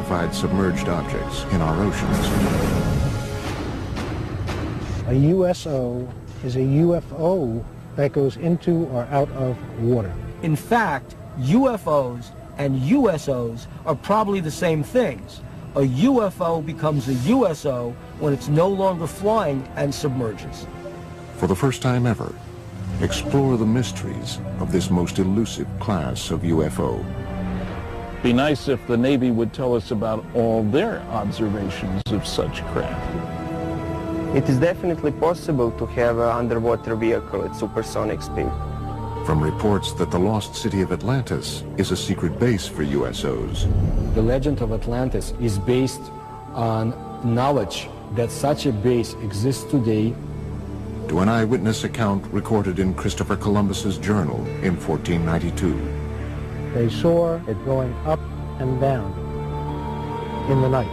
unidentified submerged objects in our oceans. A USO is a UFO that goes into or out of water. In fact, UFOs and USOs are probably the same things. A UFO becomes a USO when it's no longer flying and submerges. For the first time ever, explore the mysteries of this most elusive class of UFO. Be nice if the Navy would tell us about all their observations of such craft. It is definitely possible to have an underwater vehicle at supersonic speed. From reports that the lost city of Atlantis is a secret base for USOs. The legend of Atlantis is based on knowledge that such a base exists today. To an eyewitness account recorded in Christopher Columbus's journal in 1492. They saw it going up and down in the night.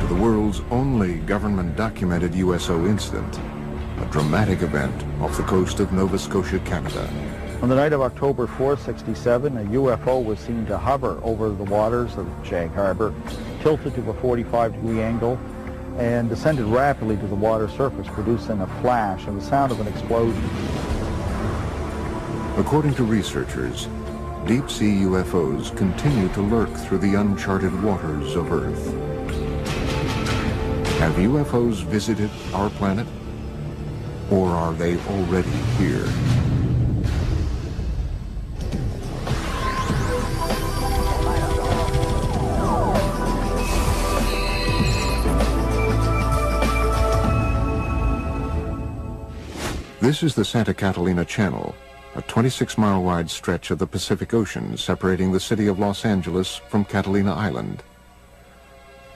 To the world's only government-documented USO incident, a dramatic event off the coast of Nova Scotia, Canada. On the night of October 4, 1967, a UFO was seen to hover over the waters of Shag Harbor, tilted to a 45-degree angle, and descended rapidly to the water surface, producing a flash and the sound of an explosion. According to researchers, deep-sea UFOs continue to lurk through the uncharted waters of Earth. Have UFOs visited our planet? Or are they already here? This is the Santa Catalina Channel, a 26-mile-wide stretch of the Pacific Ocean separating the city of Los Angeles from Catalina Island.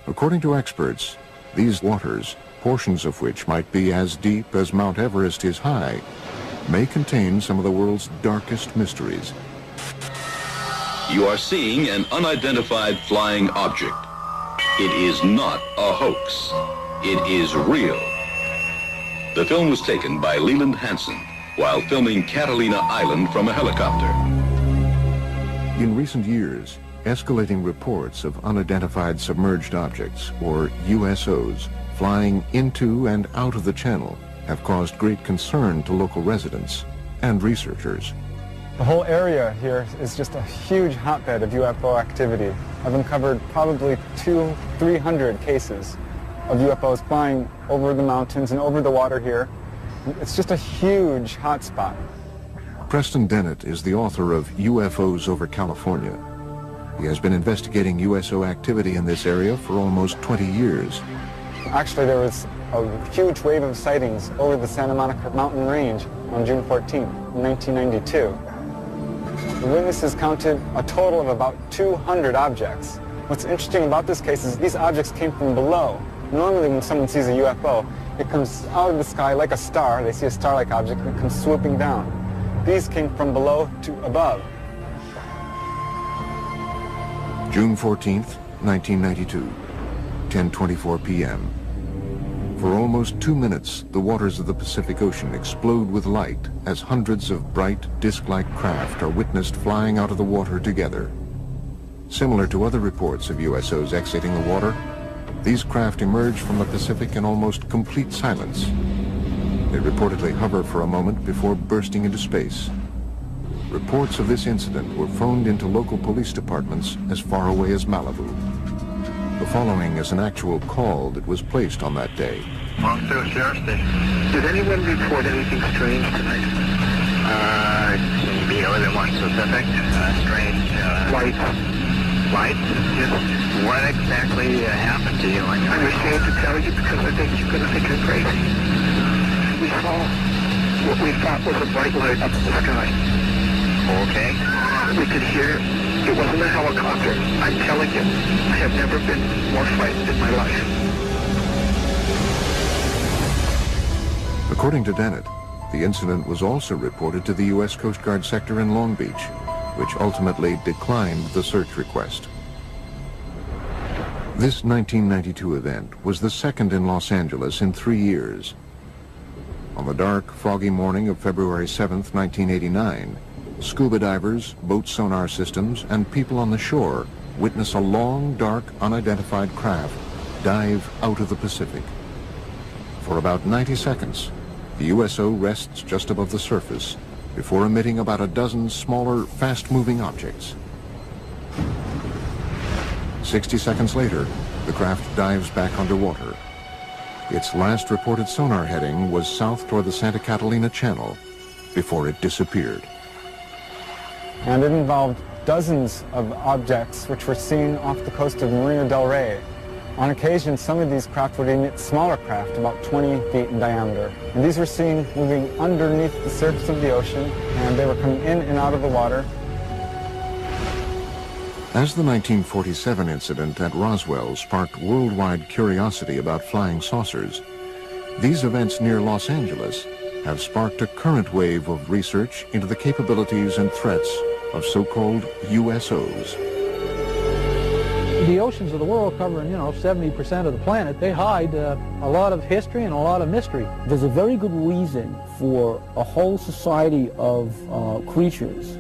According to experts, these waters, portions of which might be as deep as Mount Everest is high, may contain some of the world's darkest mysteries. You are seeing an unidentified flying object. It is not a hoax. It is real. The film was taken by Leland Hansen while filming Catalina Island from a helicopter. In recent years, escalating reports of unidentified submerged objects, or USOs, flying into and out of the channel have caused great concern to local residents and researchers. The whole area here is just a huge hotbed of UFO activity. I've uncovered probably 200-300 cases of UFOs flying over the mountains and over the water here. It's just a huge hotspot. Preston Dennett is the author of UFOs over California. He has been investigating USO activity in this area for almost 20 years. Actually, there was a huge wave of sightings over the Santa Monica mountain range on June 14, 1992. The witnesses counted a total of about 200 objects. What's interesting about this case is these objects came from below. Normally when someone sees a UFO, it comes out of the sky like a star. They see a star-like object and it comes swooping down. These came from below to above. June 14th, 1992, 10:24 p.m. For almost 2 minutes, the waters of the Pacific Ocean explode with light as hundreds of bright, disc-like craft are witnessed flying out of the water together. Similar to other reports of USOs exiting the water, these craft emerge from the Pacific in almost complete silence. They reportedly hover for a moment before bursting into space. Reports of this incident were phoned into local police departments as far away as Malibu. The following is an actual call that was placed on that day. Officer, Sheriff Station. Did anyone report anything strange tonight? Can you be a little bit more specific? Strange. Lights. Lights? Just what exactly happened to you? I'm ashamed to tell you because I think you're going to think you're crazy. We saw what we thought was a bright light up in the sky. Okay. We could hear. It wasn't a helicopter. I'm telling you, I have never been more frightened in my life. According to Dennett, the incident was also reported to the U.S. Coast Guard sector in Long Beach, which ultimately declined the search request. This 1992 event was the second in Los Angeles in 3 years. On the dark, foggy morning of February 7th, 1989, scuba divers, boat sonar systems, and people on the shore witness a long, dark, unidentified craft dive out of the Pacific. For about 90 seconds, the USO rests just above the surface before emitting about a dozen smaller, fast-moving objects. 60 seconds later, the craft dives back underwater. Its last reported sonar heading was south toward the Santa Catalina Channel before it disappeared. And it involved dozens of objects which were seen off the coast of Marina del Rey. On occasion, some of these craft would emit smaller craft, about 20 feet in diameter. And these were seen moving underneath the surface of the ocean, and they were coming in and out of the water. As the 1947 incident at Roswell sparked worldwide curiosity about flying saucers, these events near Los Angeles have sparked a current wave of research into the capabilities and threats of so-called USOs. The oceans of the world covering, 70% of the planet, they hide a lot of history and a lot of mystery. There's a very good reason for a whole society of creatures,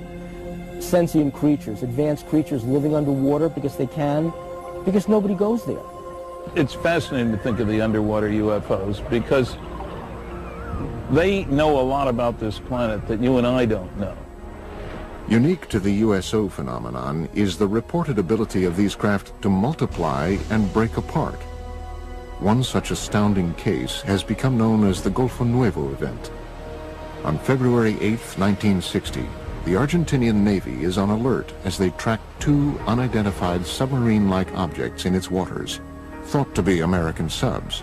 sentient creatures, advanced creatures living underwater because nobody goes there. It's fascinating to think of the underwater UFOs because they know a lot about this planet that you and I don't know. Unique to the USO phenomenon is the reported ability of these craft to multiply and break apart. One such astounding case has become known as the Golfo Nuevo event. On February 8, 1960, the Argentinian Navy is on alert as they track two unidentified submarine-like objects in its waters, thought to be American subs.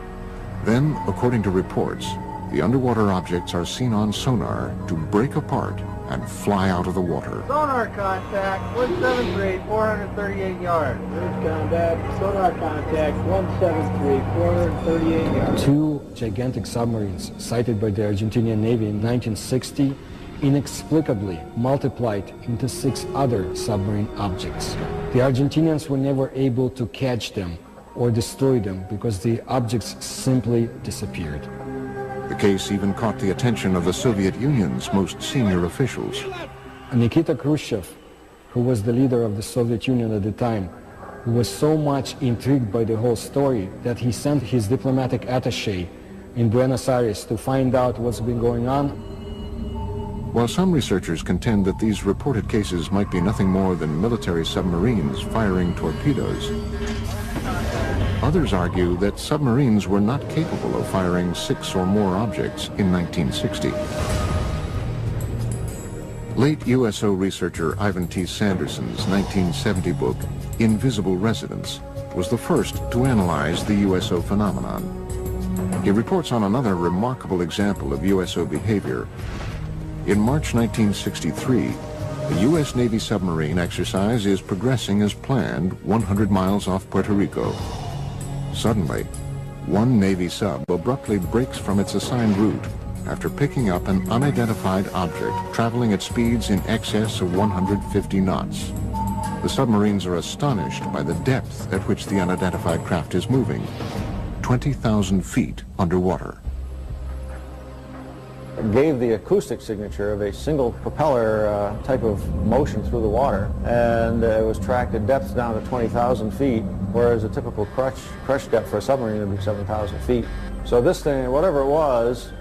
Then, according to reports, the underwater objects are seen on sonar to break apart and fly out of the water. Sonar contact, 173, 438 yards. Bridge contact, sonar contact, 173, 438 yards. Two gigantic submarines sighted by the Argentinian Navy in 1960 inexplicably multiplied into 6 other submarine objects. The Argentinians were never able to catch them or destroy them because the objects simply disappeared. The case even caught the attention of the Soviet Union's most senior officials. Nikita Khrushchev, who was the leader of the Soviet Union at the time, was so much intrigued by the whole story that he sent his diplomatic attaché in Buenos Aires to find out what's been going on. While some researchers contend that these reported cases might be nothing more than military submarines firing torpedoes, others argue that submarines were not capable of firing 6 or more objects in 1960. Late USO researcher Ivan T. Sanderson's 1970 book, Invisible Residents, was the first to analyze the USO phenomenon. He reports on another remarkable example of USO behavior. In March 1963, the U.S. Navy submarine exercise is progressing as planned 100 miles off Puerto Rico. Suddenly, one Navy sub abruptly breaks from its assigned route after picking up an unidentified object traveling at speeds in excess of 150 knots. The submarines are astonished by the depth at which the unidentified craft is moving, 20,000 feet underwater. It gave the acoustic signature of a single propeller type of motion through the water, and it was tracked at depths down to 20,000 feet, whereas a typical crush depth for a submarine would be 7,000 feet. So this thing, whatever it was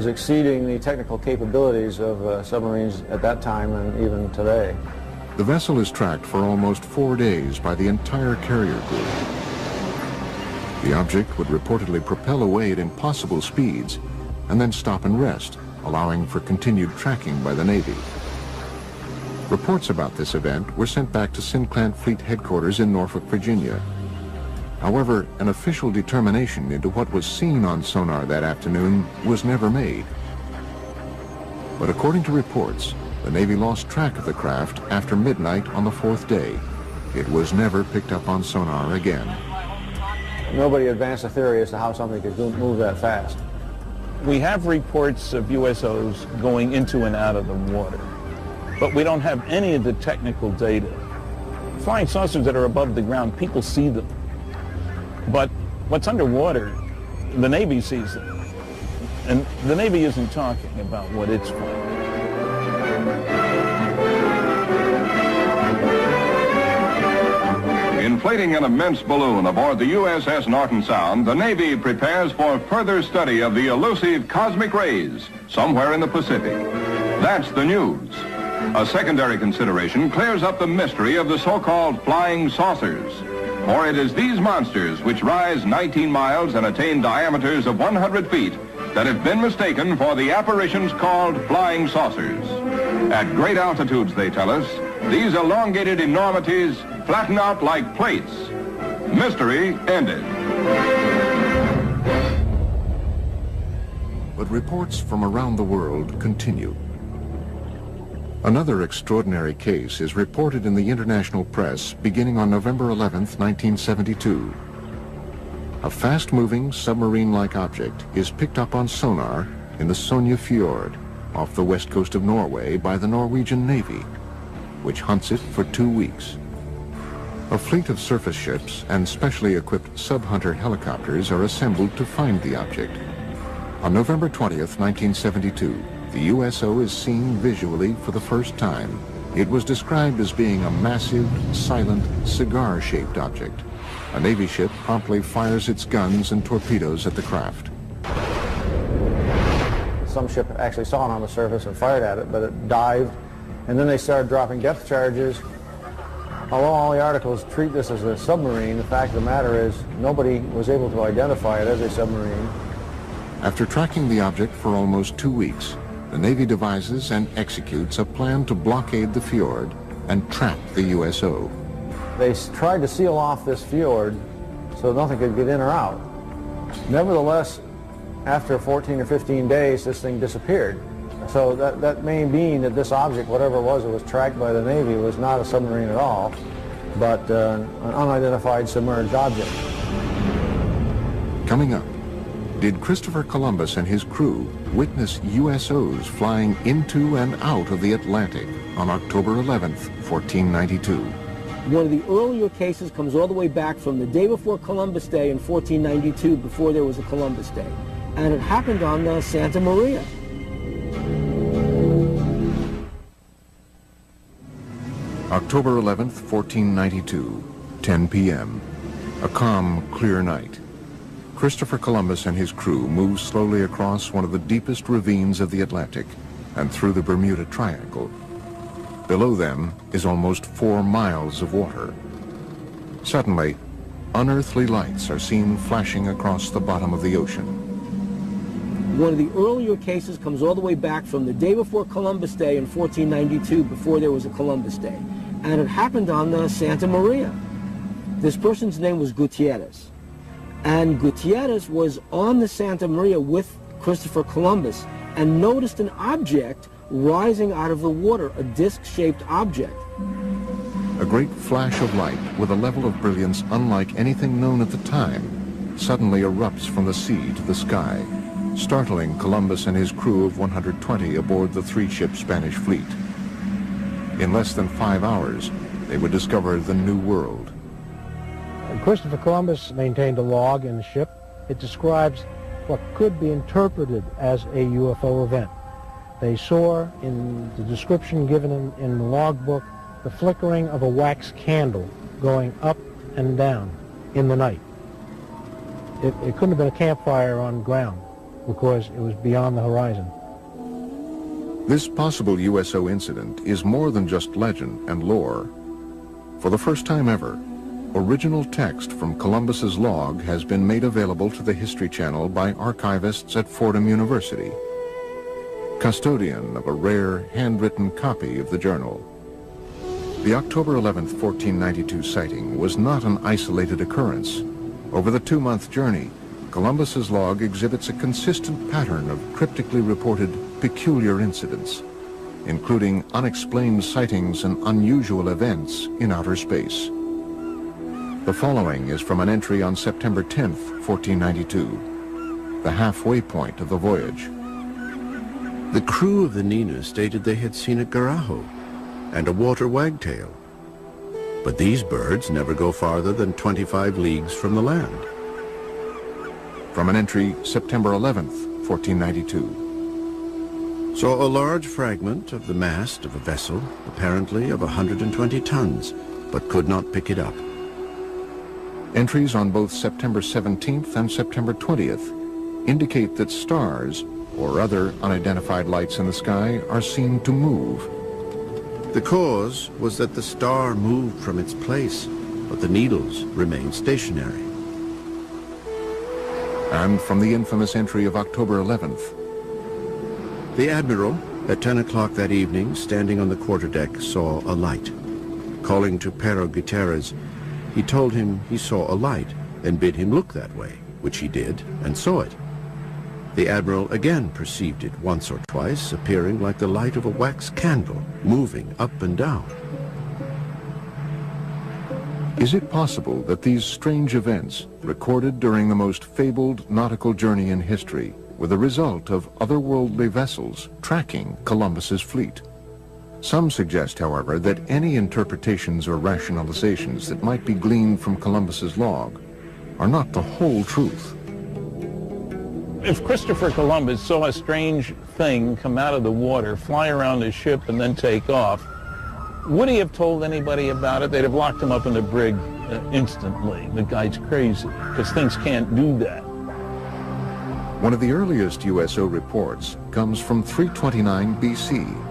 exceeding the technical capabilities of submarines at that time and even today. The vessel is tracked for almost 4 days by the entire carrier group. The object would reportedly propel away at impossible speeds and then stop and rest, allowing for continued tracking by the Navy. Reports about this event were sent back to Sinclair Fleet Headquarters in Norfolk, Virginia. However, an official determination into what was seen on sonar that afternoon was never made. But according to reports, the Navy lost track of the craft after midnight on the 4th day. It was never picked up on sonar again. Nobody advanced a theory as to how something could move that fast. We have reports of USOs going into and out of the water, but we don't have any of the technical data. Flying saucers that are above the ground, people see them. But what's underwater, the Navy sees them. And the Navy isn't talking about what it's flying. inflating an immense balloon aboard the USS Norton Sound, the Navy prepares for further study of the elusive cosmic rays somewhere in the Pacific. That's the news. A secondary consideration clears up the mystery of the so-called flying saucers. For it is these monsters which rise 19 miles and attain diameters of 100 feet that have been mistaken for the apparitions called flying saucers. At great altitudes, they tell us, these elongated enormities flatten out like plates. Mystery ended. But reports from around the world continue. Another extraordinary case is reported in the international press beginning on November 11th, 1972. A fast-moving submarine-like object is picked up on sonar in the Sonja Fjord off the west coast of Norway by the Norwegian Navy, which hunts it for 2 weeks. A fleet of surface ships and specially equipped sub-hunter helicopters are assembled to find the object. On November 20th, 1972, the USO is seen visually for the first time. It was described as being a massive, silent, cigar-shaped object. A Navy ship promptly fires its guns and torpedoes at the craft. Some ship actually saw it on the surface and fired at it, but it dived, and then they started dropping depth charges. Although all the articles treat this as a submarine, the fact of the matter is nobody was able to identify it as a submarine. After tracking the object for almost 2 weeks, the Navy devises and executes a plan to blockade the fjord and trap the USO. They tried to seal off this fjord so nothing could get in or out. Nevertheless, after 14 or 15 days, this thing disappeared. So that may mean that this object, whatever it was tracked by the Navy, was not a submarine at all, but an unidentified submerged object. Coming up, did Christopher Columbus and his crew witness USOs flying into and out of the Atlantic on October 11th, 1492? One of the earlier cases comes all the way back from the day before Columbus Day in 1492, before there was a Columbus Day. And it happened on Santa Maria. October 11th, 1492, 10 p.m. A calm, clear night. Christopher Columbus and his crew move slowly across one of the deepest ravines of the Atlantic and through the Bermuda Triangle. Below them is almost 4 miles of water. Suddenly, unearthly lights are seen flashing across the bottom of the ocean. One of the earlier cases comes all the way back from the day before Columbus Day in 1492, before there was a Columbus Day. And it happened on Santa Maria. This person's name was Gutierrez. And Gutierrez was on the Santa Maria with Christopher Columbus and noticed an object rising out of the water, a disc-shaped object. A great flash of light with a level of brilliance unlike anything known at the time suddenly erupts from the sea to the sky, startling Columbus and his crew of 120 aboard the 3-ship Spanish fleet. In less than 5 hours, they would discover the New World. Christopher Columbus maintained a log in the ship. It describes what could be interpreted as a UFO event. They saw, in the description given in the logbook, the flickering of a wax candle going up and down in the night. It couldn't have been a campfire on ground because it was beyond the horizon. This possible USO incident is more than just legend and lore. For the first time ever, original text from Columbus's log has been made available to the History Channel by archivists at Fordham University, custodian of a rare handwritten copy of the journal. The October 11th, 1492 sighting was not an isolated occurrence. Over the 2-month journey, Columbus's log exhibits a consistent pattern of cryptically reported peculiar incidents, including unexplained sightings and unusual events in outer space. The following is from an entry on September 10th, 1492, the halfway point of the voyage. The crew of the Nina stated they had seen a garaho and a water wagtail, but these birds never go farther than 25 leagues from the land. From an entry September 11th, 1492. Saw a large fragment of the mast of a vessel, apparently of 120 tons, but could not pick it up. Entries on both September 17th and September 20th indicate that stars or other unidentified lights in the sky are seen to move. The cause was that the star moved from its place, but the needles remained stationary. And from the infamous entry of October 11th, the admiral, at 10 o'clock that evening, standing on the quarterdeck, saw a light. Calling to Pero Gutierrez, he told him he saw a light and bid him look that way, which he did and saw it. The admiral again perceived it once or twice, appearing like the light of a wax candle, moving up and down. Is it possible that these strange events, recorded during the most fabled nautical journey in history, were the result of otherworldly vessels tracking Columbus's fleet? Some suggest, however, that any interpretations or rationalizations that might be gleaned from Columbus's log are not the whole truth. If Christopher Columbus saw a strange thing come out of the water, fly around his ship, and then take off, would he have told anybody about it? They'd have locked him up in the brig instantly. The guy's crazy, because things can't do that. One of the earliest USO reports comes from 329 BC.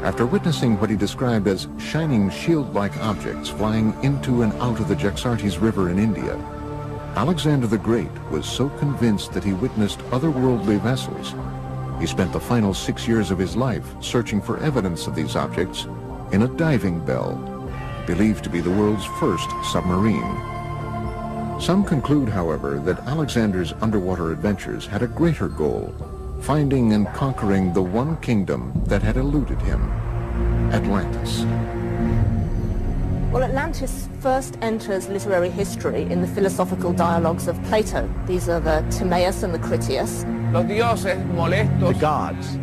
After witnessing what he described as shining shield-like objects flying into and out of the Jaxartes River in India, Alexander the Great was so convinced that he witnessed otherworldly vessels, he spent the final 6 years of his life searching for evidence of these objects in a diving bell, believed to be the world's first submarine. Some conclude, however, that Alexander's underwater adventures had a greater goal, finding and conquering the one kingdom that had eluded him, Atlantis. Well, Atlantis first enters literary history in the philosophical dialogues of Plato. These are the Timaeus and the Critias. The gods,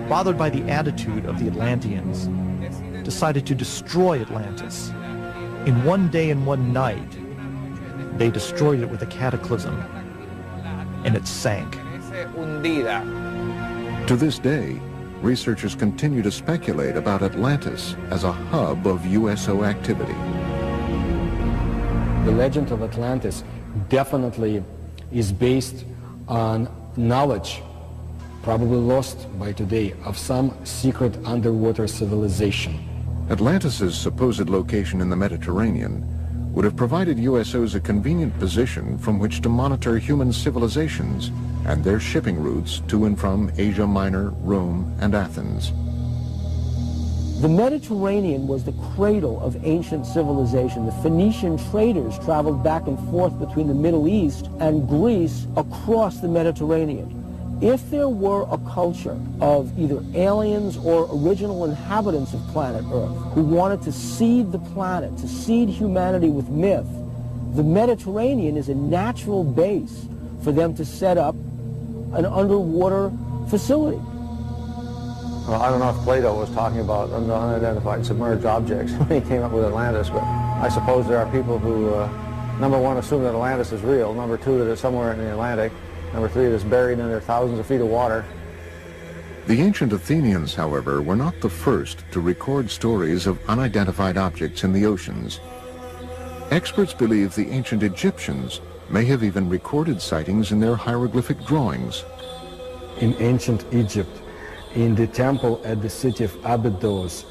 bothered by the attitude of the Atlanteans, decided to destroy Atlantis. In one day and one night, they destroyed it with a cataclysm, and it sank. To this day, researchers continue to speculate about Atlantis as a hub of USO activity. The legend of Atlantis definitely is based on knowledge, probably lost by today, of some secret underwater civilization. Atlantis's supposed location in the Mediterranean would have provided USOs a convenient position from which to monitor human civilizations and their shipping routes to and from Asia Minor, Rome, and Athens. The Mediterranean was the cradle of ancient civilization. The Phoenician traders traveled back and forth between the Middle East and Greece across the Mediterranean. If there were a culture of either aliens or original inhabitants of planet Earth who wanted to seed the planet, to seed humanity with myth, the Mediterranean is a natural base for them to set up an underwater facility. Well, I don't know if Plato was talking about unidentified submerged objects when he came up with Atlantis, but I suppose there are people who, number one, assume that Atlantis is real, number two, that it's somewhere in the Atlantic, number three, that it's buried under thousands of feet of water. The ancient Athenians, however, were not the first to record stories of unidentified objects in the oceans. Experts believe the ancient Egyptians may have even recorded sightings in their hieroglyphic drawings. In ancient Egypt, in the temple at the city of Abydos,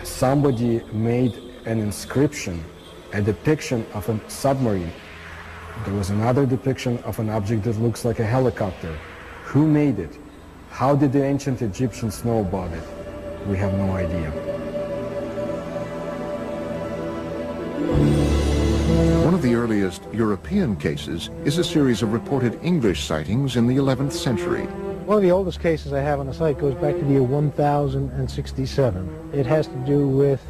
somebody made an inscription, a depiction of a submarine. There was another depiction of an object that looks like a helicopter. Who made it? How did the ancient Egyptians know about it? We have no idea. One of the earliest European cases is a series of reported English sightings in the 11th century. One of the oldest cases I have on the site goes back to the year 1067. It has to do with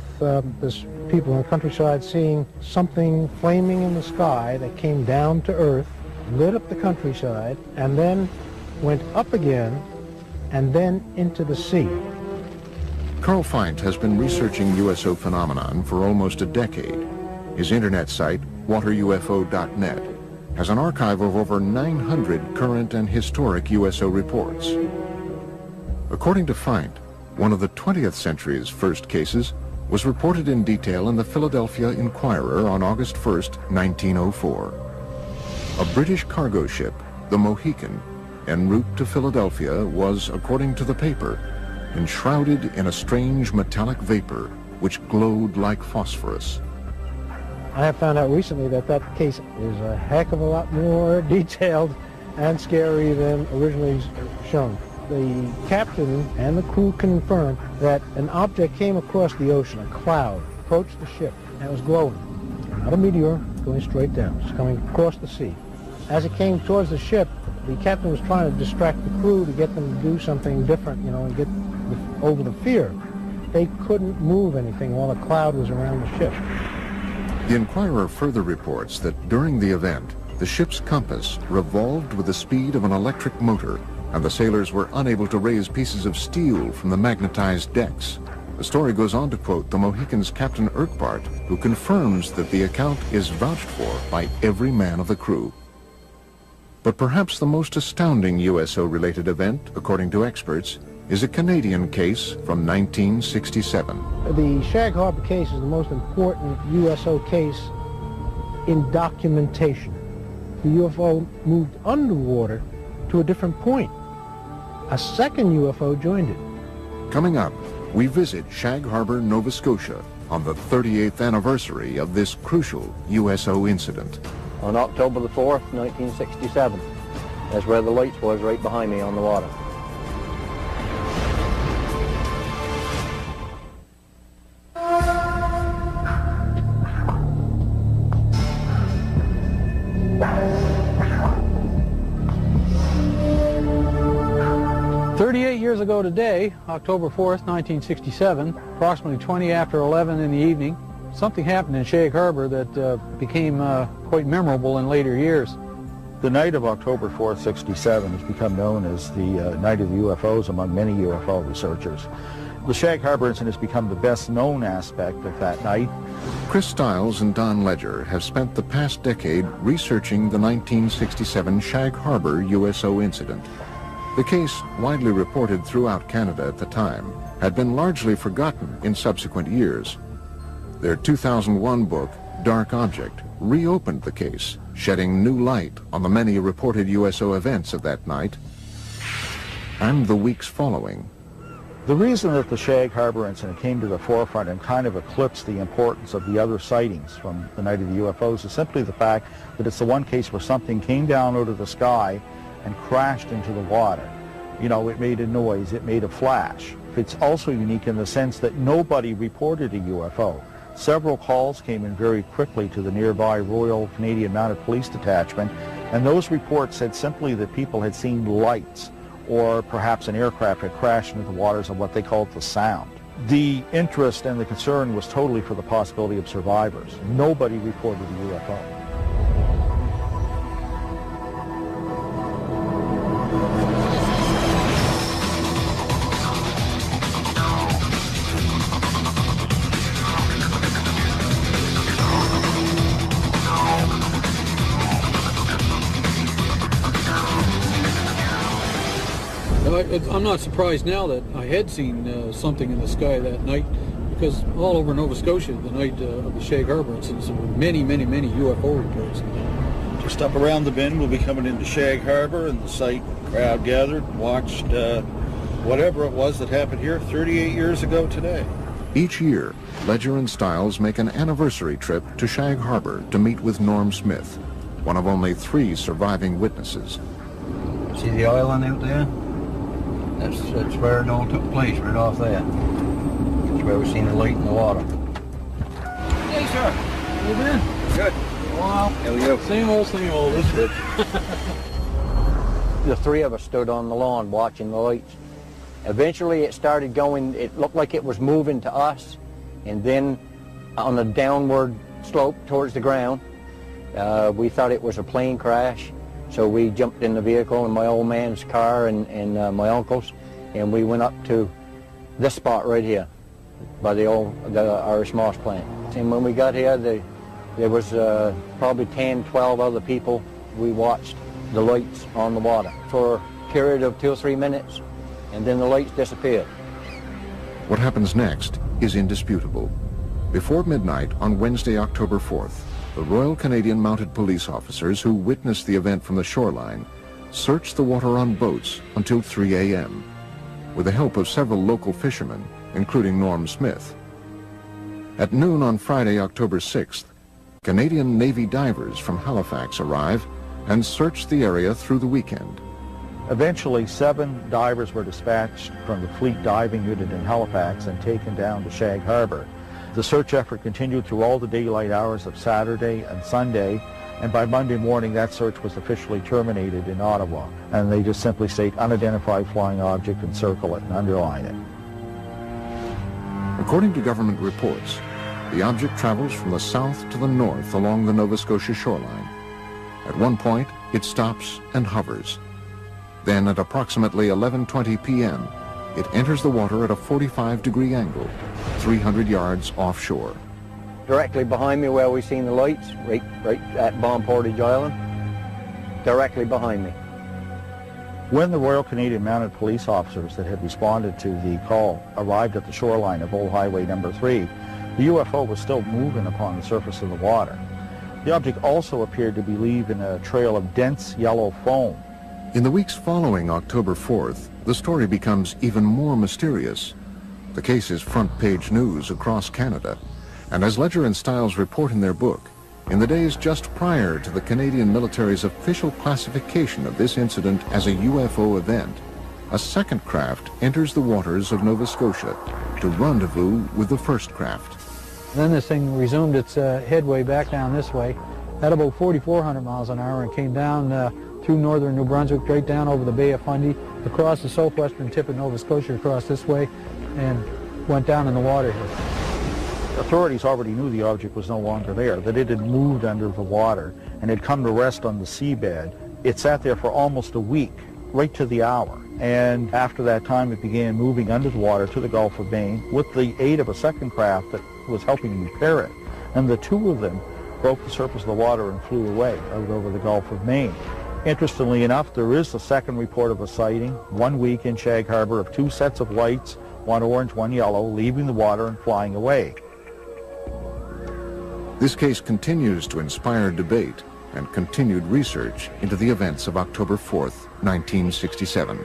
this people in the countryside seeing something flaming in the sky that came down to earth, lit up the countryside, and then went up again, and then into the sea. Carl Feint has been researching USO phenomenon for almost a decade. His internet site, waterufo.net, has an archive of over 900 current and historic USO reports. According to Feint, one of the 20th century's first cases was reported in detail in the Philadelphia Inquirer on August 1st, 1904. A British cargo ship, the Mohican, en route to Philadelphia was, according to the paper, enshrouded in a strange metallic vapor which glowed like phosphorus. I have found out recently that that case is a heck of a lot more detailed and scary than originally shown. The captain and the crew confirmed that an object came across the ocean, a cloud, approached the ship, and it was glowing. Not a meteor, going straight down, just coming across the sea. As it came towards the ship, the captain was trying to distract the crew to get them to do something different, you know, and get over the fear. They couldn't move anything while the cloud was around the ship. The Inquirer further reports that during the event, the ship's compass revolved with the speed of an electric motor, and the sailors were unable to raise pieces of steel from the magnetized decks. The story goes on to quote the Mohican's Captain Urquhart, who confirms that the account is vouched for by every man of the crew. But perhaps the most astounding USO-related event, according to experts, is a Canadian case from 1967. The Shag Harbor case is the most important USO case in documentation. The UFO moved underwater to a different point. A second UFO joined it. Coming up, we visit Shag Harbor, Nova Scotia on the 38th anniversary of this crucial USO incident. On October the 4th, 1967. That's where the lights was, right behind me on the water. Years ago today, October 4th, 1967, approximately 20 after 11 in the evening, something happened in Shag Harbor that became quite memorable in later years. The night of October 4th, 67 has become known as the night of the UFOs among many UFO researchers. The Shag Harbor incident has become the best known aspect of that night. Chris Stiles and Don Ledger have spent the past decade researching the 1967 Shag Harbor USO incident. The case, widely reported throughout Canada at the time, had been largely forgotten in subsequent years. Their 2001 book, Dark Object, reopened the case, shedding new light on the many reported USO events of that night and the weeks following. The reason that the Shag Harbor incident came to the forefront and kind of eclipsed the importance of the other sightings from the night of the UFOs is simply the fact that it's the one case where something came down out of the sky and crashed into the water. You know, it made a noise, it made a flash. It's also unique in the sense that nobody reported a UFO. Several calls came in very quickly to the nearby Royal Canadian Mounted Police Detachment, and those reports said simply that people had seen lights, or perhaps an aircraft had crashed into the waters of what they called the Sound. The interest and the concern was totally for the possibility of survivors. Nobody reported a UFO. I'm not surprised now that I had seen something in the sky that night, because all over Nova Scotia, the night of the Shag Harbor incident, there were many UFO reports. Just up around the bend, we'll be coming into Shag Harbor, and the site crowd gathered and watched whatever it was that happened here 38 years ago today. Each year, Ledger and Stiles make an anniversary trip to Shag Harbor to meet with Norm Smith, one of only 3 surviving witnesses. See the island out there? That's where it all took place, right off there. That's where we seen the light in the water. Hey, sir. How you been? Good. Wow. How are you? Same old, isn't it? The 3 of us stood on the lawn watching the lights. Eventually it started going, it looked like it was moving to us, and then on a downward slope towards the ground, we thought it was a plane crash. So we jumped in the vehicle in my old man's car and my uncle's, and we went up to this spot right here by the Irish Moss plant. And when we got here, there was probably 10, 12 other people. We watched the lights on the water for a period of 2 or 3 minutes, and then the lights disappeared. What happens next is indisputable. Before midnight on Wednesday, October 4th, the Royal Canadian Mounted Police officers who witnessed the event from the shoreline searched the water on boats until 3 a.m. with the help of several local fishermen, including Norm Smith. At noon on Friday, October 6th, Canadian Navy divers from Halifax arrive and search the area through the weekend. Eventually, 7 divers were dispatched from the Fleet Diving Unit in Halifax and taken down to Shag Harbor. The search effort continued through all the daylight hours of Saturday and Sunday, and by Monday morning that search was officially terminated in Ottawa, and they just simply state unidentified flying object and circle it and underline it. According to government reports, the object travels from the south to the north along the Nova Scotia shoreline. At one point, it stops and hovers. Then at approximately 11:20 p.m., it enters the water at a 45-degree angle, 300 yards offshore. Directly behind me where we've seen the lights, right at Bomb Portage Island, directly behind me. When the Royal Canadian Mounted Police officers that had responded to the call arrived at the shoreline of Old Highway number 3, the UFO was still moving upon the surface of the water. The object also appeared to be leaving a trail of dense yellow foam. In the weeks following October 4th, the story becomes even more mysterious. The case is front-page news across Canada, and as Ledger and Stiles report in their book, in the days just prior to the Canadian military's official classification of this incident as a UFO event, a second craft enters the waters of Nova Scotia to rendezvous with the first craft. Then this thing resumed its headway back down this way at about 4,400 miles an hour and came down through northern New Brunswick, right down over the Bay of Fundy, across the southwestern tip of Nova Scotia, across this way, and went down in the water here. Authorities already knew the object was no longer there, that it had moved under the water and had come to rest on the seabed. It sat there for almost a week, right to the hour. And after that time, it began moving under the water to the Gulf of Maine with the aid of a second craft that was helping repair it. And the two of them broke the surface of the water and flew away out over the Gulf of Maine. Interestingly enough, there is a second report of a sighting 1 week in Shag Harbor of 2 sets of lights, one orange, one yellow, leaving the water and flying away. This case continues to inspire debate and continued research into the events of October 4th, 1967.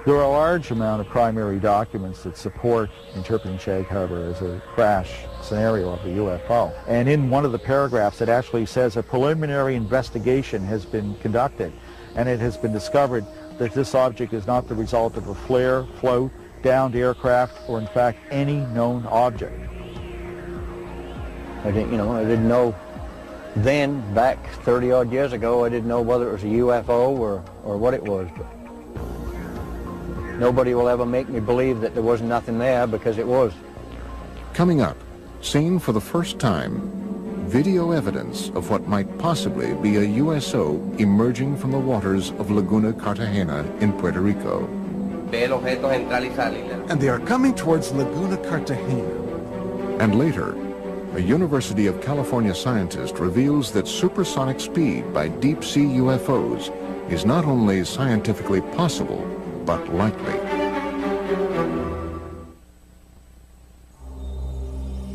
There are a large amount of primary documents that support interpreting Shag Harbor as a crash scenario of a UFO. And in one of the paragraphs it actually says a preliminary investigation has been conducted, and it has been discovered that this object is not the result of a flare, float, downed aircraft, or in fact any known object. I didn't know then, back 30-odd years ago, I didn't know whether it was a UFO or what it was. But nobody will ever make me believe that there was nothing there, because it was. Coming up, seen for the first time, video evidence of what might possibly be a USO emerging from the waters of Laguna Cartagena in Puerto Rico. And they are coming towards Laguna Cartagena. And later, a University of California scientist reveals that supersonic speed by deep-sea UFOs is not only scientifically possible, but likely.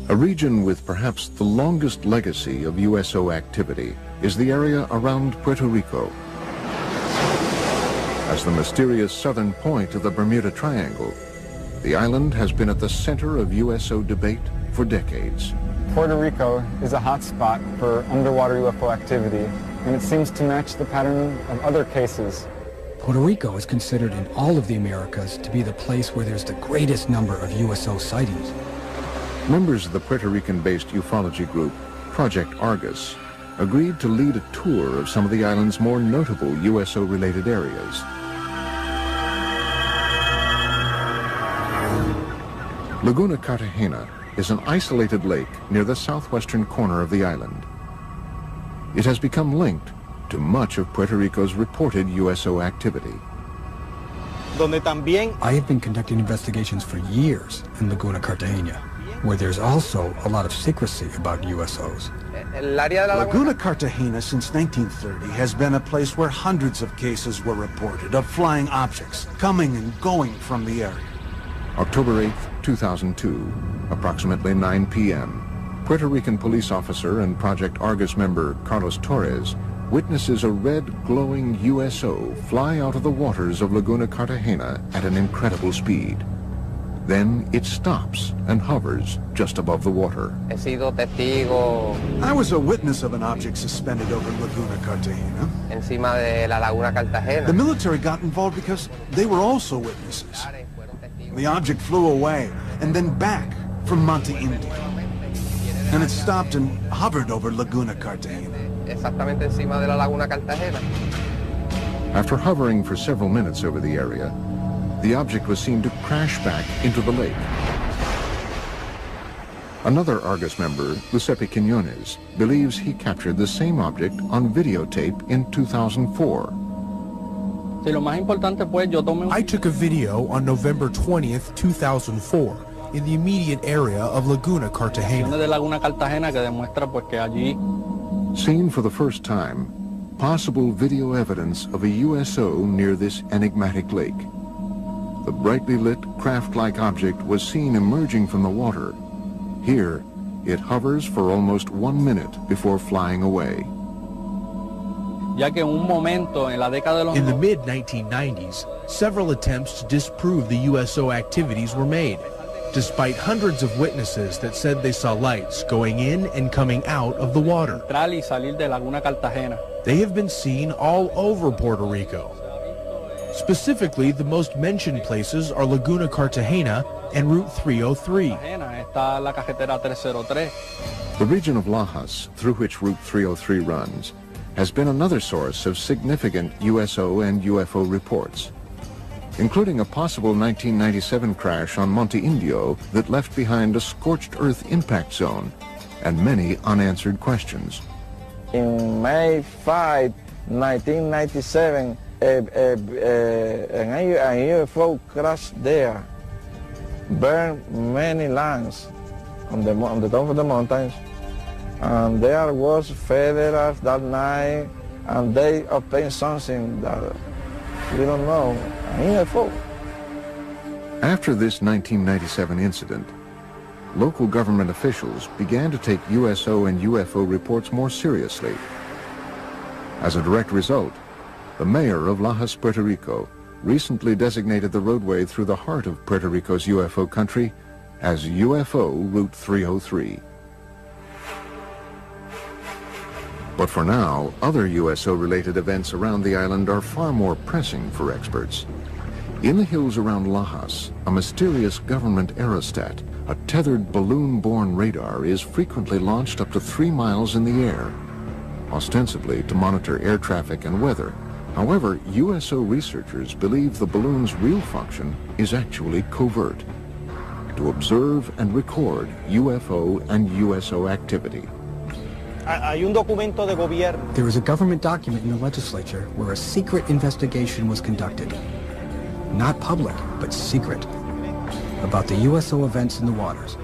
A region with perhaps the longest legacy of USO activity is the area around Puerto Rico. As the mysterious southern point of the Bermuda Triangle, the island has been at the center of USO debate for decades. Puerto Rico is a hot spot for underwater UFO activity, and it seems to match the pattern of other cases. Puerto Rico is considered in all of the Americas to be the place where there's the greatest number of USO sightings. Members of the Puerto Rican-based ufology group, Project Argus, agreed to lead a tour of some of the island's more notable USO-related areas. Laguna Cartagena is an isolated lake near the southwestern corner of the island. It has become linked to much of Puerto Rico's reported USO activity. I have been conducting investigations for years in Laguna Cartagena, where there's also a lot of secrecy about USOs. Laguna Cartagena since 1930 has been a place where hundreds of cases were reported of flying objects coming and going from the area. October 8, 2002, approximately 9 p.m., Puerto Rican police officer and Project Argus member Carlos Torres witnesses a red glowing USO fly out of the waters of Laguna Cartagena at an incredible speed. Then it stops and hovers just above the water. I was a witness of an object suspended over Laguna Cartagena. Encima de la Laguna Cartagena. The military got involved because they were also witnesses. The object flew away and then back from Monte Indio. And it stopped and hovered over Laguna Cartagena. Exactamente encima de la Laguna Cartagena. After hovering for several minutes over the area, the object was seen to crash back into the lake. Another Argus member, Giuseppe Quiñones, believes he captured the same object on videotape in 2004. I took a video on November 20th, 2004, in the immediate area of Laguna Cartagena. Seen for the first time, possible video evidence of a USO near this enigmatic lake. The brightly lit, craft-like object was seen emerging from the water. Here, it hovers for almost 1 minute before flying away. In the mid-1990s, several attempts to disprove the USO activities were made, despite hundreds of witnesses that said they saw lights going in and coming out of the water. They have been seen all over Puerto Rico. Specifically, the most mentioned places are Laguna Cartagena and Route 303. The region of Lajas, through which Route 303 runs, has been another source of significant USO and UFO reports, including a possible 1997 crash on Monte Indio that left behind a scorched earth impact zone and many unanswered questions. In May 5, 1997, a UFO crashed there, burned many lands on the top of the mountains, and there was federals that night, and they obtained something that we don't know, a UFO. After this 1997 incident, local government officials began to take USO and UFO reports more seriously. As a direct result, the mayor of Lajas, Puerto Rico, recently designated the roadway through the heart of Puerto Rico's UFO country as UFO Route 303. But for now, other USO-related events around the island are far more pressing for experts. In the hills around Lajas, a mysterious government aerostat, a tethered balloon-borne radar, is frequently launched up to 3 miles in the air, ostensibly to monitor air traffic and weather. However, USO researchers believe the balloon's real function is actually covert, to observe and record UFO and USO activity. There is a government document in the legislature where a secret investigation was conducted. Not public, but secret, about the USO events in the waters.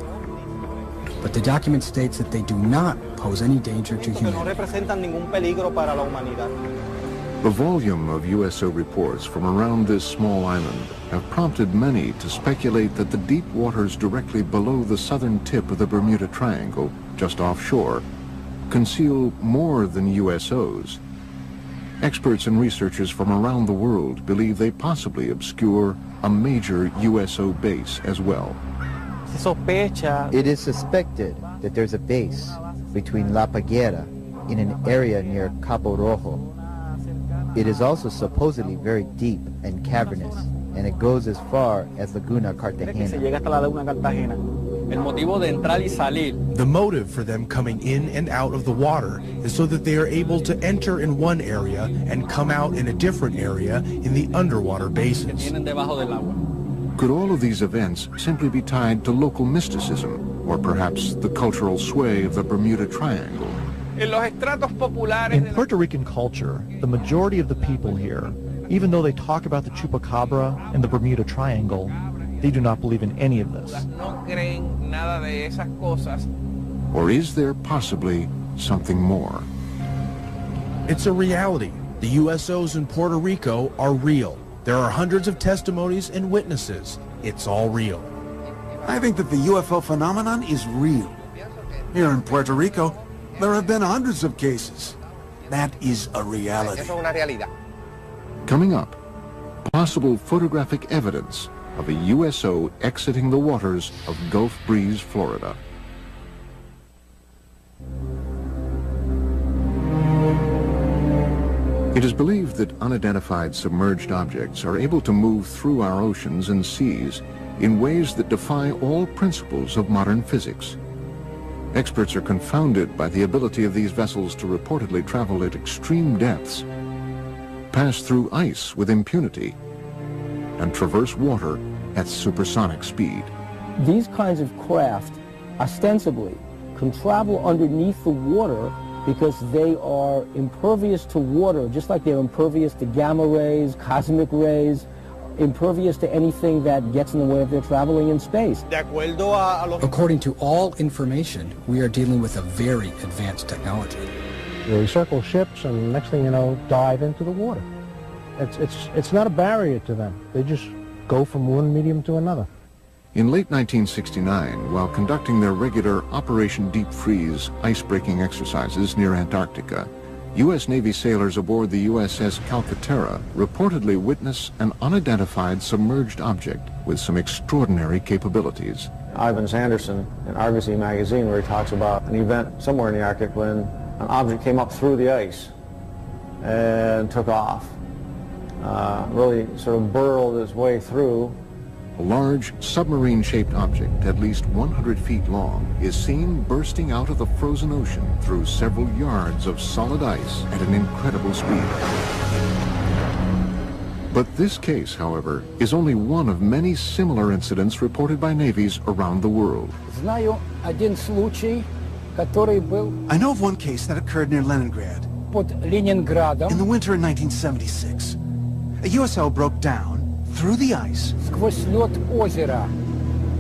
But the document states that they do not pose any danger to humanity. The volume of USO reports from around this small island have prompted many to speculate that the deep waters directly below the southern tip of the Bermuda Triangle, just offshore, conceal more than USOs. Experts and researchers from around the world believe they possibly obscure a major USO base as well. It is suspected that there's a base between La Paguera in an area near Cabo Rojo. It is also supposedly very deep and cavernous, and it goes as far as Laguna Cartagena. The motive for them coming in and out of the water is so that they are able to enter in one area and come out in a different area in the underwater basins. Could all of these events simply be tied to local mysticism, or perhaps the cultural sway of the Bermuda Triangle? In Puerto Rican culture, the majority of the people here, even though they talk about the Chupacabra and the Bermuda Triangle, they do not believe in any of this. Or is there possibly something more? It's a reality. The USOs in Puerto Rico are real. There are hundreds of testimonies and witnesses. It's all real. I think that the UFO phenomenon is real. Here in Puerto Rico, there have been hundreds of cases. That is a reality. Coming up, possible photographic evidence of a USO exiting the waters of Gulf Breeze, Florida. It is believed that unidentified submerged objects are able to move through our oceans and seas in ways that defy all principles of modern physics. Experts are confounded by the ability of these vessels to reportedly travel at extreme depths, pass through ice with impunity, and traverse water at supersonic speed. These kinds of craft, ostensibly, can travel underneath the water because they are impervious to water, just like they're impervious to gamma rays, cosmic rays, impervious to anything that gets in the way of their traveling in space. According to all information, we are dealing with a very advanced technology. They circle ships and next thing you know, dive into the water. It's not a barrier to them. They just go from one medium to another. In late 1969, while conducting their regular Operation Deep Freeze ice-breaking exercises near Antarctica, U.S. Navy sailors aboard the USS Calcaterra reportedly witnessed an unidentified submerged object with some extraordinary capabilities. Ivan Sanderson in Argosy magazine, where he talks about an event somewhere in the Arctic when an object came up through the ice and took off. Really sort of burrowed its way through. A large submarine-shaped object, at least 100 feet long, is seen bursting out of the frozen ocean through several yards of solid ice at an incredible speed. But this case, however, is only one of many similar incidents reported by navies around the world. I know of one case that occurred near Leningrad. In the winter of 1976. A USO broke down through the ice,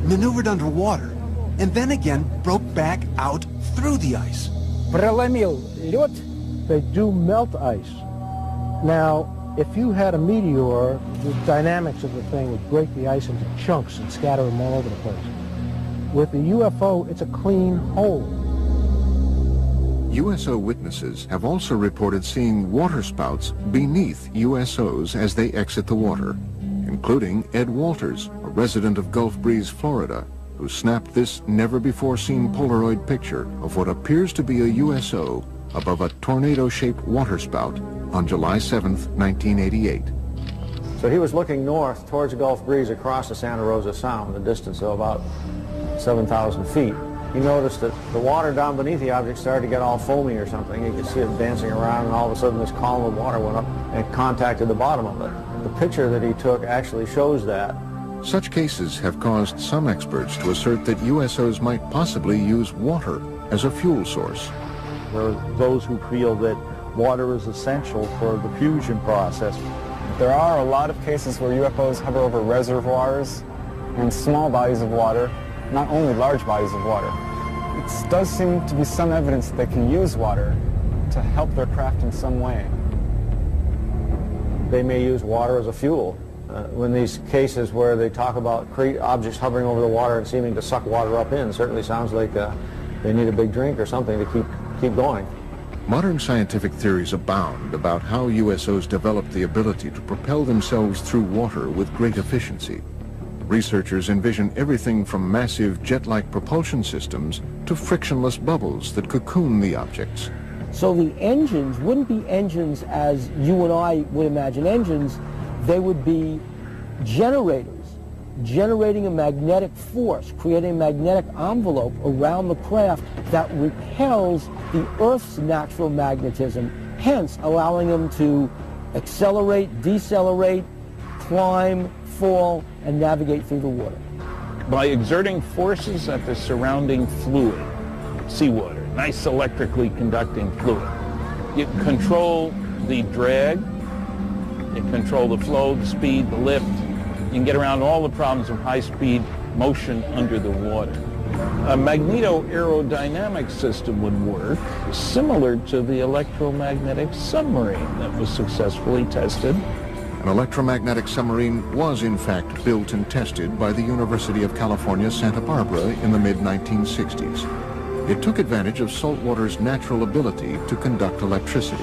maneuvered underwater, and then again broke back out through the ice. They do melt ice. Now, if you had a meteor, the dynamics of the thing would break the ice into chunks and scatter them all over the place. With the UFO, it's a clean hole. USO witnesses have also reported seeing waterspouts beneath USOs as they exit the water, including Ed Walters, a resident of Gulf Breeze, Florida, who snapped this never-before-seen Polaroid picture of what appears to be a USO above a tornado-shaped waterspout on July 7th, 1988. So he was looking north towards the Gulf Breeze across the Santa Rosa Sound, a distance of about 7,000 feet. He noticed that the water down beneath the object started to get all foamy or something. He could see it dancing around, and all of a sudden this column of water went up and contacted the bottom of it. The picture that he took actually shows that. Such cases have caused some experts to assert that USOs might possibly use water as a fuel source. There are those who feel that water is essential for the fusion process. There are a lot of cases where UFOs hover over reservoirs and small bodies of water, not only large bodies of water. It does seem to be some evidence that they can use water to help their craft in some way. They may use water as a fuel. When these cases where they talk about objects hovering over the water and seeming to suck water up in, certainly sounds like they need a big drink or something to keep going. Modern scientific theories abound about how USOs developed the ability to propel themselves through water with great efficiency. Researchers envision everything from massive jet-like propulsion systems to frictionless bubbles that cocoon the objects. So the engines wouldn't be engines as you and I would imagine engines. They would be generators, generating a magnetic force, creating a magnetic envelope around the craft that repels the Earth's natural magnetism, hence allowing them to accelerate, decelerate, climb, fall, and navigate through the water. By exerting forces at the surrounding fluid, seawater, nice electrically conducting fluid, you control the drag, you control the flow, the speed, the lift. You can get around all the problems of high-speed motion under the water. A magneto-aerodynamic system would work similar to the electromagnetic submarine that was successfully tested An electromagnetic submarine was in fact built and tested by the University of California, Santa Barbara in the mid-1960s. It took advantage of saltwater's natural ability to conduct electricity.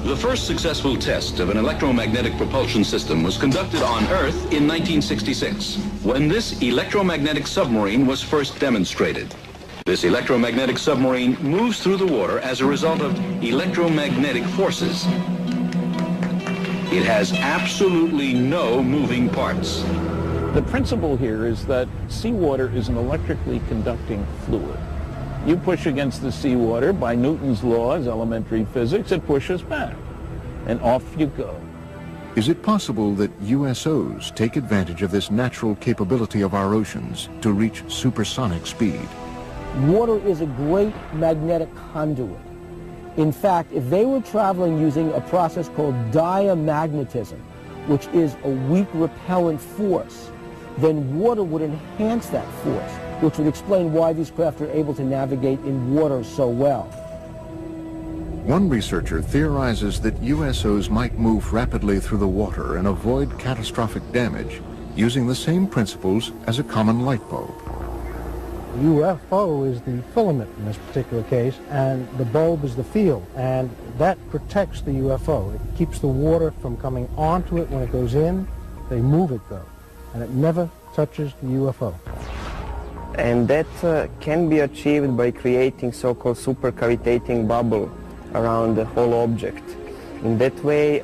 The first successful test of an electromagnetic propulsion system was conducted on Earth in 1966, when this electromagnetic submarine was first demonstrated. This electromagnetic submarine moves through the water as a result of electromagnetic forces. It has absolutely no moving parts. The principle here is that seawater is an electrically conducting fluid. You push against the seawater by Newton's laws, elementary physics, it pushes back, and off you go. Is it possible that USOs take advantage of this natural capability of our oceans to reach supersonic speed? Water is a great magnetic conduit. In fact, if they were traveling using a process called diamagnetism, which is a weak repellent force, then water would enhance that force, which would explain why these craft are able to navigate in water so well. One researcher theorizes that USOs might move rapidly through the water and avoid catastrophic damage using the same principles as a common light bulb. UFO is the filament in this particular case, and the bulb is the field, and that protects the UFO. It keeps the water from coming onto it when it goes in. They move it, though, and it never touches the UFO. And that can be achieved by creating so-called supercavitating bubble around the whole object. In that way,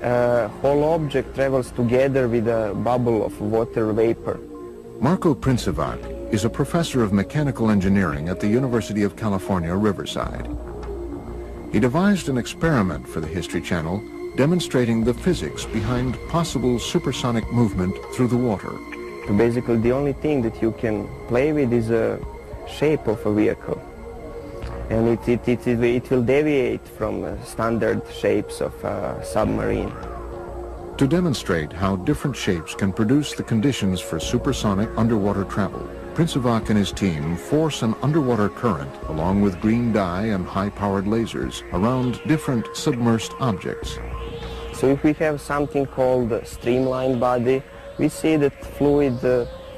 whole object travels together with a bubble of water vapor. Marko Princevac is a professor of mechanical engineering at the University of California, Riverside. He devised an experiment for the History Channel demonstrating the physics behind possible supersonic movement through the water. Basically, the only thing that you can play with is a shape of a vehicle. And it will deviate from standard shapes of a submarine. To demonstrate how different shapes can produce the conditions for supersonic underwater travel, Princevac and his team force an underwater current along with green dye and high-powered lasers around different submersed objects. So if we have something called a streamlined body, we see that fluid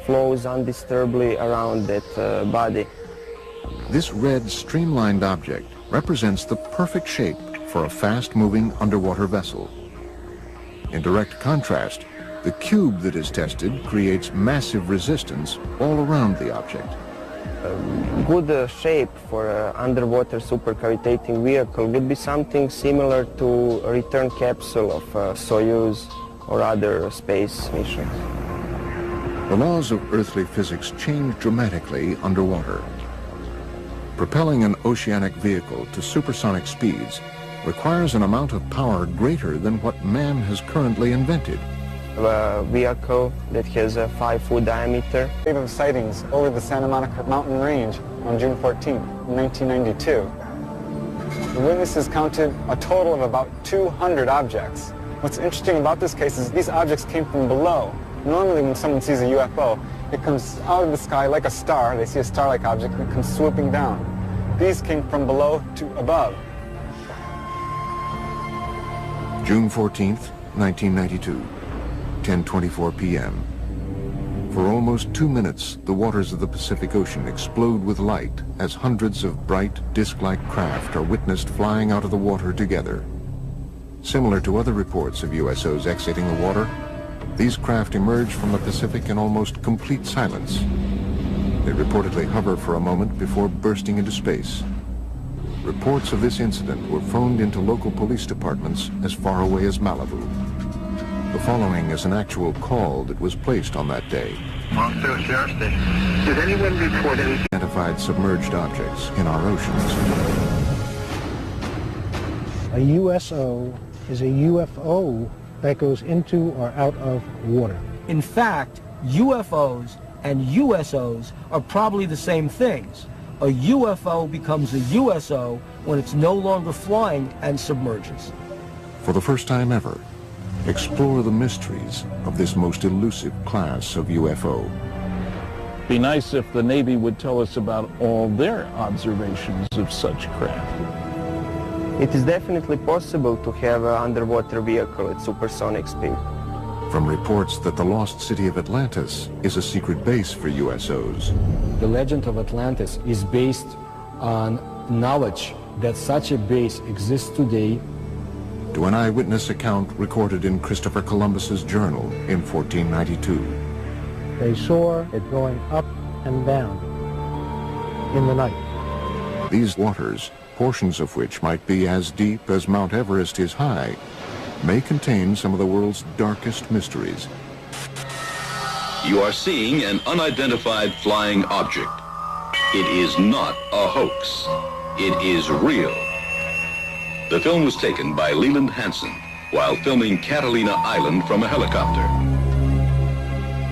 flows undisturbedly around that body. This red streamlined object represents the perfect shape for a fast-moving underwater vessel. In direct contrast, the cube that is tested creates massive resistance all around the object. A good shape for an underwater supercavitating vehicle would be something similar to a return capsule of Soyuz or other space missions. The laws of earthly physics change dramatically underwater. Propelling an oceanic vehicle to supersonic speeds requires an amount of power greater than what man has currently invented. A vehicle that has a 5-foot diameter. Wave of sightings over the Santa Monica mountain range on June 14, 1992. The witnesses counted a total of about 200 objects. What's interesting about this case is these objects came from below. Normally when someone sees a UFO, it comes out of the sky like a star. They see a star-like object and it comes swooping down. These came from below to above. June 14th, 1992, 10:24 p.m. For almost 2 minutes, the waters of the Pacific Ocean explode with light as hundreds of bright, disc-like craft are witnessed flying out of the water together. Similar to other reports of USOs exiting the water, these craft emerge from the Pacific in almost complete silence. They reportedly hover for a moment before bursting into space. Reports of this incident were phoned into local police departments as far away as Malibu. The following is an actual call that was placed on that day. Monster Sheriff Station. Did anyone report any Identified submerged objects in our oceans. A USO is a UFO that goes into or out of water. In fact, UFOs and USOs are probably the same things. A UFO becomes a USO when it's no longer flying and submerges. For the first time ever, explore the mysteries of this most elusive class of UFO. Be nice if the Navy would tell us about all their observations of such craft. It is definitely possible to have an underwater vehicle at supersonic speed. from reports that the lost city of Atlantis is a secret base for USOs. The legend of Atlantis is based on knowledge that such a base exists today. To an eyewitness account recorded in Christopher Columbus's journal in 1492. They saw it going up and down in the night. These waters, portions of which might be as deep as Mount Everest is high, may contain some of the world's darkest mysteries. You are seeing an unidentified flying object. It is not a hoax. It is real. The film was taken by Leland Hansen while filming Catalina Island from a helicopter.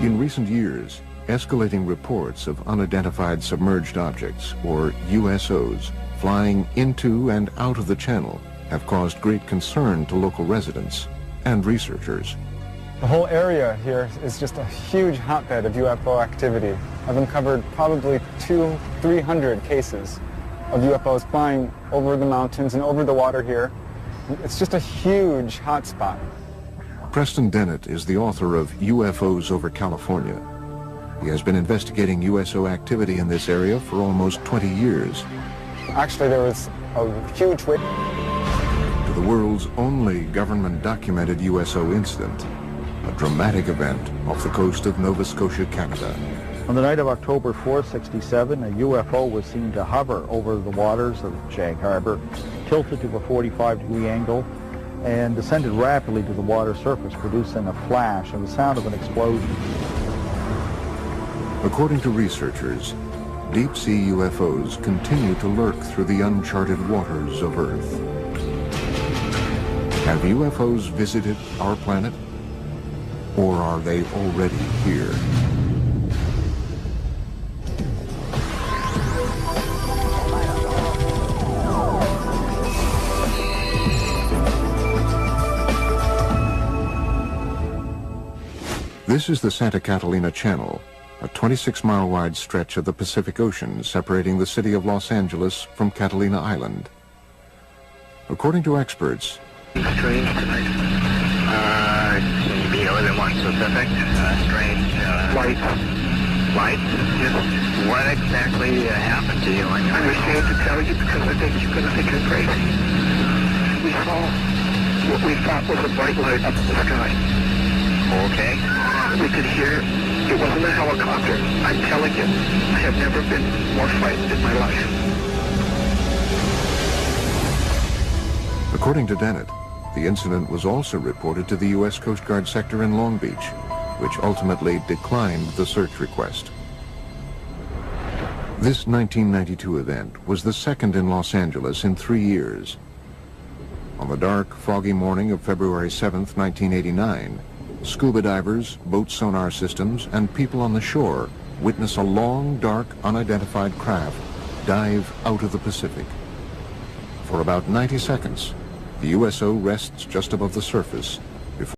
In recent years, escalating reports of unidentified submerged objects, or USOs, flying into and out of the channel have caused great concern to local residents and researchers. The whole area here is just a huge hotbed of UFO activity. I've uncovered probably 200-300 cases of UFOs flying over the mountains and over the water here. It's just a huge hotspot. Preston Dennett is the author of UFOs over California. He has been investigating USO activity in this area for almost 20 years. Actually, there was a huge wave. To the world's only government-documented USO incident, a dramatic event off the coast of Nova Scotia, Canada. On the night of October 4, 1967, a UFO was seen to hover over the waters of Sag Harbor, tilted to a 45-degree angle, and descended rapidly to the water surface, producing a flash and the sound of an explosion. According to researchers, deep-sea UFOs continue to lurk through the uncharted waters of Earth. Have UFOs visited our planet? Or are they already here? This is the Santa Catalina Channel, a 26-mile wide stretch of the Pacific Ocean separating the city of Los Angeles from Catalina Island. According to experts, strange tonight. Can you be more than one specific? Strange. Light. Light? Yes. What exactly happened to you? I'm ashamed to tell you because I think you're going to think I'm crazy. We saw what we thought was a bright light up in the sky. Okay. We could hear it wasn't a helicopter. I'm telling you, I have never been more frightened in my life. According to Dennett, the incident was also reported to the U.S. Coast Guard sector in Long Beach, which ultimately declined the search request. This 1992 event was the second in Los Angeles in 3 years. On the dark, foggy morning of February 7th, 1989, scuba divers, boat sonar systems, and people on the shore witness a long, dark, unidentified craft dive out of the Pacific. For about 90 seconds, the USO rests just above the surface,